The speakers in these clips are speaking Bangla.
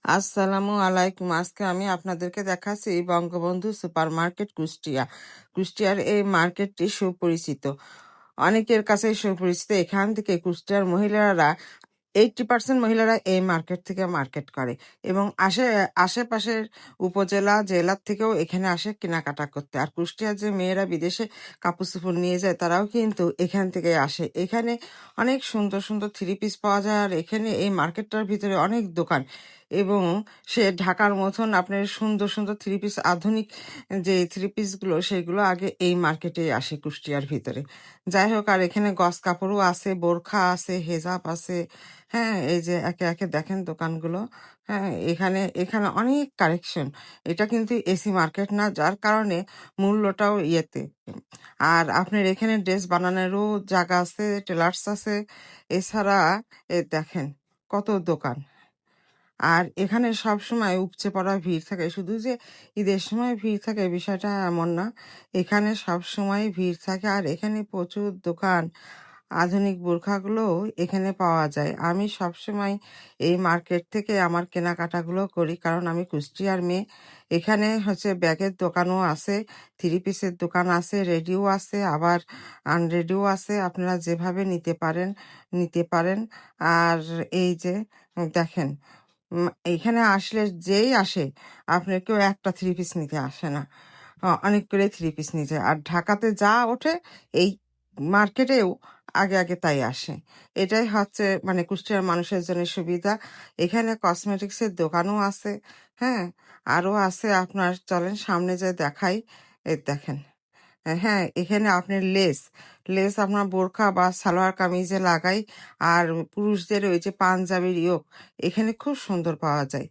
আসসালামু আলাইকুম। আজকে আমি আপনাদেরকে দেখাচ্ছি বঙ্গবন্ধু সুপার মার্কেট কুষ্টিয়া। কুষ্টিয়ার এই মার্কেটটি সুপরিচিত, অনেকের কাছে সুপরিচিত। এখান থেকে কুষ্টিয়ার মহিলারা 80% মহিলারা এই মার্কেট থেকে মার্কেট করে এবং আশেপাশের উপজেলা জেলার থেকেও এখানে আসে কেনাকাটা করতে। আর কুষ্টিয়ার যে মেয়েরা বিদেশে কাপড় চোপড় নিয়ে যায় তারাও কিন্তু এখান থেকে আসে। এখানে অনেক সুন্দর সুন্দর থ্রি পিস পাওয়া যায়। আর এখানে এই মার্কেটটার ভিতরে অনেক দোকান এবং সে ঢাকার মতন আপনার সুন্দর সুন্দর থ্রি পিস, আধুনিক যে থ্রি পিসগুলো সেগুলো আগে এই মার্কেটে আসে কুষ্টিয়ার ভিতরে। যাই হোক, আর এখানে গস কাপড়ও আছে, বোরখা আছে, হেজাব আছে। হ্যাঁ, এই যে একে একে দেখেন দোকানগুলো। হ্যাঁ, এখানে এখানে অনেক কালেকশন। এটা কিন্তু এসি মার্কেট না, যার কারণে মূল্যটাও ইয়েতে। আর আপনার এখানে ড্রেস বানানোরও জায়গা আছে, টেলার্স আছে। এছাড়া দেখেন কত দোকান। আর এখানে সবসময় উপচে পড়া ভিড় থাকে। শুধু যে ঈদের সময় ভিড় থাকে বিষয়টা এমন না, এখানে সবসময় ভিড় থাকে। আর এখানে প্রচুর দোকান, আধুনিক বোরখাগুলোও এখানে পাওয়া যায়। আমি সবসময় এই মার্কেট থেকে আমার কেনাকাটাগুলো করি, কারণ আমি কুষ্টিয়ার মেয়ে। এখানে হচ্ছে ব্যাগের দোকানও আছে, থ্রি পিসের দোকান আছে, রেডিও আছে, আবার আনরেডিও আছে। আপনারা যেভাবে নিতে পারেন। আর এই যে দেখেন, এইখানে আসলে যেই আসে আপনার কেউ একটা থ্রি পিস নিতে আসে না, অনেক করে থ্রি পিস নিতে। আর ঢাকাতে যা ওঠে এই মার্কেটেও আগে আগে তাই আসে। এটাই হচ্ছে মানে কুষ্টিয়ার মানুষের জন্য সুবিধা। এখানে কসমেটিক্সের দোকানও আছে। হ্যাঁ, আরো আছে। আপনার চলেন সামনে যে দেখাই। এই দেখেন, হ্যাঁ, এখানে আপনার লেস আপনার বোরখা বা সালোয়ার কামিজে লাগাই। আর পুরুষদের ওই যে পাঞ্জাবির ইয়োক এখানে খুব সুন্দর পাওয়া যায়।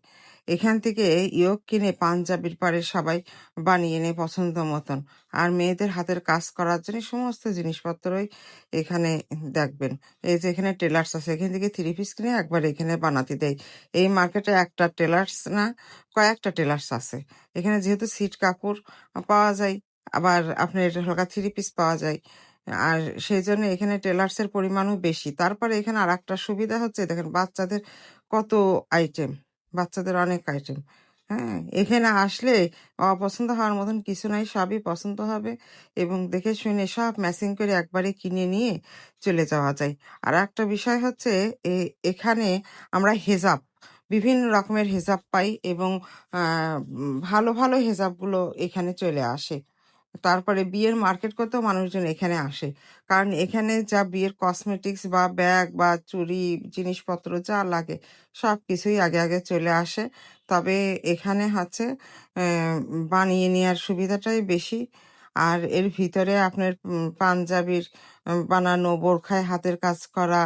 এখান থেকে ইয়োক কিনে পাঞ্জাবির পাড়ে সবাই বানিয়ে নেয় পছন্দ মতন। আর মেয়েদের হাতের কাজ করার জন্য সমস্ত জিনিসপত্রই এখানে দেখবেন। এই যে এখানে টেলার্স আছে, এখান থেকে থ্রি পিস কিনে একবার এখানে বানাতে দেয়। এই মার্কেটে একটা টেলার্স না, কয়েকটা টেলার্স আছে। এখানে যেহেতু সিট কাপড় পাওয়া যায়, আবার আপনার হালকা থ্রি পিস পাওয়া যায়। আর সেই জন্য এখানে টেলার্সের পরিমাণও বেশি। তারপরে এখানে আর একটা সুবিধা হচ্ছে দেখেন বাচ্চাদের কত আইটেম, বাচ্চাদের অনেক আইটেম। হ্যাঁ, এখানে আসলে অপছন্দ হওয়ার মতন কিছু নাই, সবই পছন্দ হবে এবং দেখে শুনে সব ম্যাচিং করে একবারে কিনে নিয়ে চলে যাওয়া যায়। আর একটা বিষয় হচ্ছে এখানে আমরা হেজাব, বিভিন্ন রকমের হেজাব পাই এবং ভালো ভালো হেজাবগুলো এখানে চলে আসে। তারপরে বিয়ের মার্কেট করতেও মানুষজন এখানে আসে, কারণ এখানে যা বিয়ের কসমেটিক্স বা ব্যাগ বা চুড়ি জিনিসপত্র যা লাগে সবকিছুই আগে আগে চলে আসে। তবে এখানে হচ্ছে বানিয়ে নেওয়ার সুবিধাটাই বেশি। আর এর ভিতরে আপনার পাঞ্জাবির বানানো, বোরখায় হাতের কাজ করা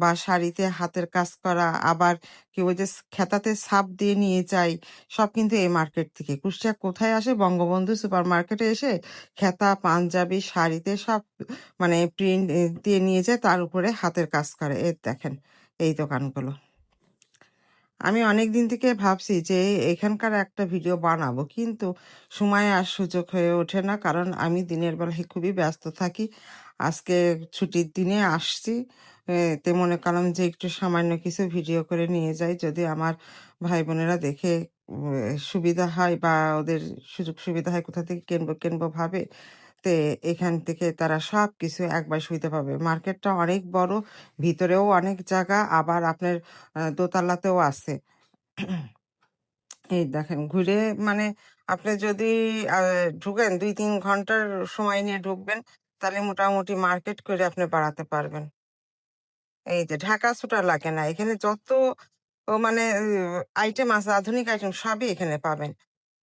বা শাড়িতে হাতের কাজ করা, আবার কি ওই যে খেতাতে ছাপ দিয়ে নিয়ে যায়, সব কিন্তু এই মার্কেট থেকে। কুষ্টিয়া কোথায় আসে? বঙ্গবন্ধু সুপার মার্কেটে এসে খেতা, পাঞ্জাবি, শাড়িতে সব মানে প্রিন্ট দিয়ে নিয়ে যায়, তার উপরে হাতের কাজ করে। দেখেন এই দোকানগুলো। আমি অনেকদিন থেকে ভাবছি যে এখানকার একটা ভিডিও বানাবো, কিন্তু সময় আর সুযোগ হয়ে ওঠে না, কারণ আমি দিনের বেলায় খুবই ব্যস্ত থাকি। আজকে ছুটির দিনে আসছি, তে মনে করলাম যে একটু সামান্য কিছু ভিডিও করে নিয়ে যাই, যদি আমার ভাই বোনেরা দেখে সুবিধা হয় বা ওদের সুযোগ সুবিধা হয়, কোথা থেকে কিনবো কিনবো ভাবে। তে এখান থেকে তারা সবকিছু একবার সুবিধা পাবে। মার্কেটটা অনেক বড়, ভিতরেও অনেক জায়গা, আবার আপনার দোতলাতেও আছে। এই দেখেন ঘুরে, মানে আপনি যদি ঢুকেন 2-3 ঘন্টার সময় নিয়ে ঢুকবেন, তাহলে মোটামুটি মার্কেট করে আপনি বাড়াতে পারবেন। এই যে ঢাকা ছুটা লাগে না, এখানে যত মানে আইটেম আছে, আধুনিক আইটেম সবই এখানে পাবেন।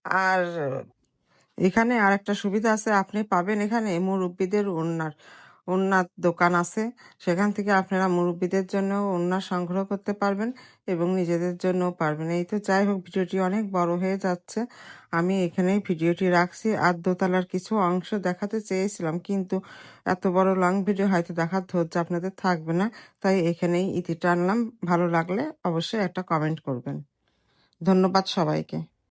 আর এখানে আরেকটা সুবিধা আছে, আপনি পাবেন এখানে মুরব্বিদের ওড়নার দোকান আছে। সেখান থেকে আপনারা মুরব্বিদের জন্য ওড়না সংগ্রহ করতে পারবেন এবং নিজেদের জন্যও পারবেন। এই তো, যাই হোক, ভিডিওটি অনেক বড় হয়ে যাচ্ছে, আমি এখানেই ভিডিওটি রাখছি। আর দোতলার কিছু অংশ দেখাতে চেয়েছিলাম, কিন্তু এত বড় লং ভিডিও হয়তো দেখার ধৈর্য আপনাদের থাকবে না, তাই এখানেই ইতি টানলাম। ভালো লাগলে অবশ্যই একটা কমেন্ট করবেন। ধন্যবাদ সবাইকে।